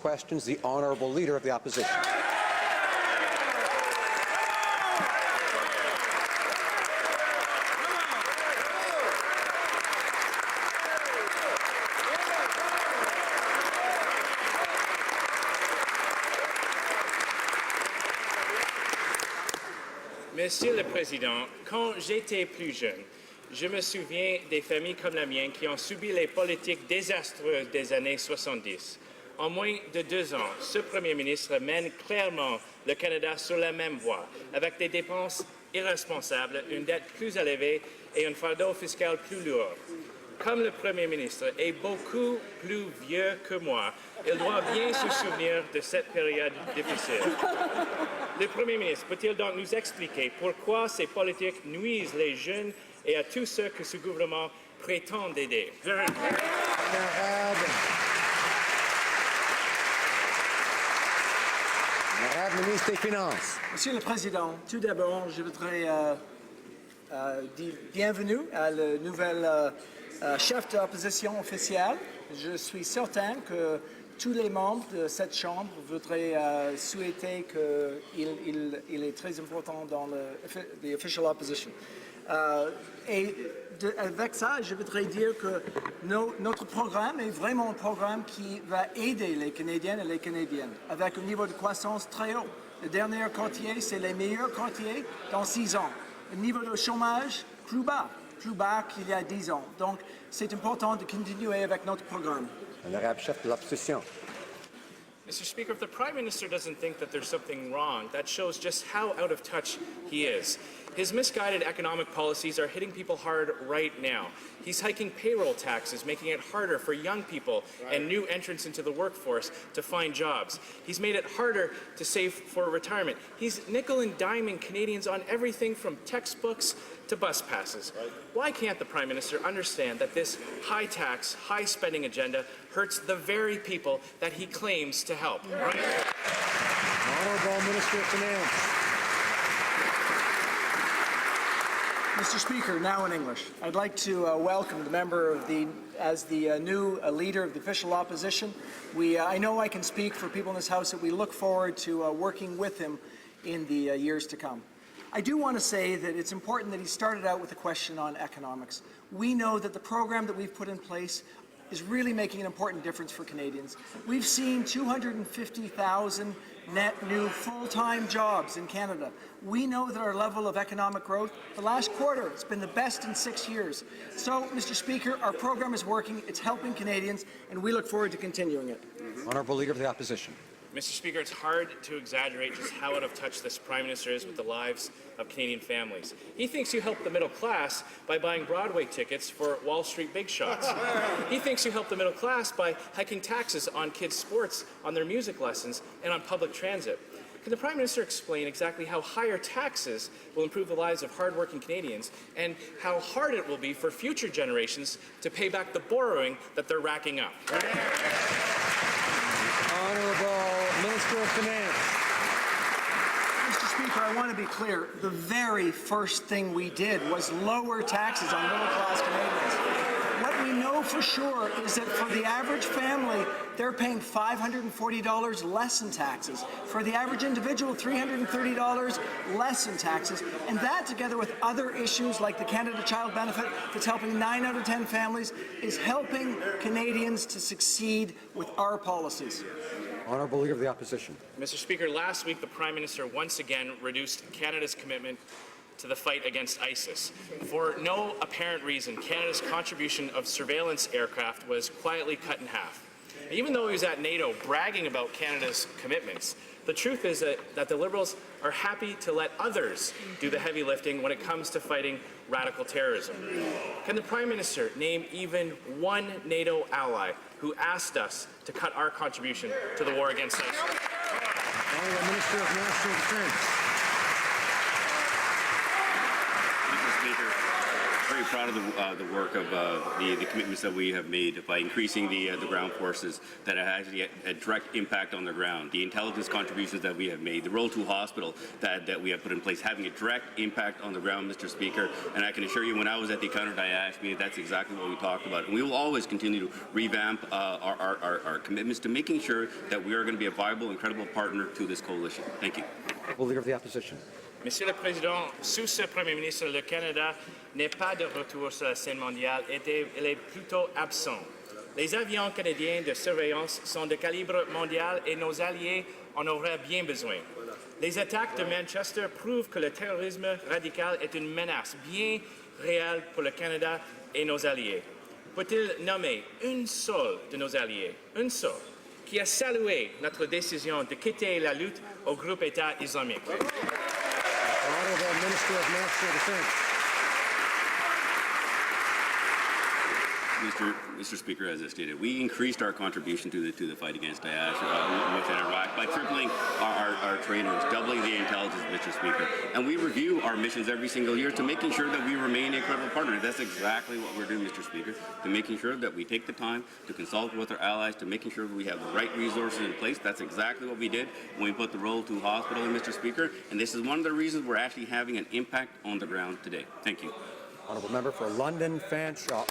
questions. The Honourable Leader of the Opposition. Monsieur le Président, quand j'étais plus jeune, je me souviens des familles comme la mienne qui ont subi les politiques désastreuses des années 70. En moins de 2 ans, ce Premier ministre mène clairement le Canada sur la même voie, avec des dépenses irresponsables, une dette plus élevée et un fardeau fiscal plus lourd. Comme le Premier ministre est beaucoup plus vieux que moi, il doit bien se souvenir de cette période difficile. Le Premier ministre peut-il donc nous expliquer pourquoi ces politiques nuisent les jeunes et à tous ceux que ce gouvernement prétend aider? Ministre des Finances. Monsieur le Président, tout d'abord, je voudrais dire bienvenue à le nouvel chef de l'opposition officielle. Je suis certain que tous les membres de cette Chambre voudraient souhaiter qu'il est très important dans the official opposition. Avec ça, je voudrais dire que notre programme est vraiment un programme qui va aider les Canadiennes et les Canadiennes avec un niveau de croissance très haut. Le dernier quartier, c'est les meilleurs quartiers dans 6 ans. Le niveau de chômage, plus bas qu'il y a 10 ans. Donc, c'est important de continuer avec notre programme. L'honorable chef de l'Opposition. Mr. Speaker, if the Prime Minister doesn't think that there's something wrong, that shows just how out of touch he is. His misguided economic policies are hitting people hard right now. He's hiking payroll taxes, making it harder for young people and new entrants into the workforce to find jobs. He's made it harder to save for retirement. He's nickel and diming Canadians on everything from textbooks to bus passes. Why can't the Prime Minister understand that this high tax, high spending agenda hurts the very people that he claims to help? Honourable Minister of Finance. Mr. Speaker, now in English, I'd like to welcome the member as the new leader of the official opposition. I know I can speak for people in this House that we look forward to working with him in the years to come. I do want to say that it's important that he started out with a question on economics. We know that the program that we've put in place is really making an important difference for Canadians. We've seen 250,000 net new full-time jobs in Canada. We know that our level of economic growth, the last quarter, it's been the best in 6 years. So, Mr. Speaker, our program is working, it's helping Canadians, and we look forward to continuing it. Honourable Leader of the Opposition. Mr. Speaker, it's hard to exaggerate just how out of touch this Prime Minister is with the lives of Canadian families. He thinks you help the middle class by buying Broadway tickets for Wall Street big shots. He thinks you help the middle class by hiking taxes on kids' sports, on their music lessons, and on public transit. Can the Prime Minister explain exactly how higher taxes will improve the lives of hard-working Canadians and how hard it will be for future generations to pay back the borrowing that they're racking up? Honourable Minister of Finance. Mr. Speaker, I want to be clear. The very first thing we did was lower taxes on middle-class Canadians. What we know for sure is that for the average family, they're paying $540 less in taxes. For the average individual, $330 less in taxes. And that, together with other issues like the Canada Child Benefit, that's helping 9 out of 10 families, is helping Canadians to succeed with our policies. Honourable Leader of the Opposition. Mr. Speaker, last week the Prime Minister once again reduced Canada's commitment to the fight against ISIS. For no apparent reason, Canada's contribution of surveillance aircraft was quietly cut in half. Even though he was at NATO bragging about Canada's commitments, the truth is that the Liberals are happy to let others do the heavy lifting when it comes to fighting radical terrorism. Can the Prime Minister name even one NATO ally who asked us to cut our contribution to the war against ISIS? Honourable Minister of National Defence. very proud of the work of the commitments that we have made by increasing the ground forces that have actually a direct impact on the ground. The intelligence contributions that we have made, the Roll 2 hospital that we have put in place, having a direct impact on the ground, Mr. Speaker. And I can assure you, when I was at the counter-IASH meeting, that's exactly what we talked about. And we will always continue to revamp our commitments to making sure that we are going to be a viable and credible partner to this coalition. Thank you. Honourable Leader of the Opposition. Monsieur le Président, sous ce Premier ministre, le Canada n'est pas de retour sur la scène mondiale, il est plutôt absent. Les avions canadiens de surveillance sont de calibre mondial et nos alliés en auraient bien besoin. Les attaques de Manchester prouvent que le terrorisme radical est une menace bien réelle pour le Canada et nos alliés. Peut-il nommer une seule de nos alliés, une seule, qui a salué notre décision de quitter la lutte au groupe État islamique? Honourable Minister of National Defence. Mr. Speaker, as I stated, we increased our contribution to the fight against Daesh within Iraq by tripling our trainers, doubling the intelligence, Mr. Speaker. And we review our missions every single year to making sure that we remain a credible partner. That's exactly what we're doing, Mr. Speaker, to making sure that we take the time to consult with our allies, to making sure that we have the right resources in place. That's exactly what we did when we put the Roll 2 hospital in, Mr. Speaker. And this is one of the reasons we're actually having an impact on the ground today. Thank you. Honourable Member for London Fanshawe.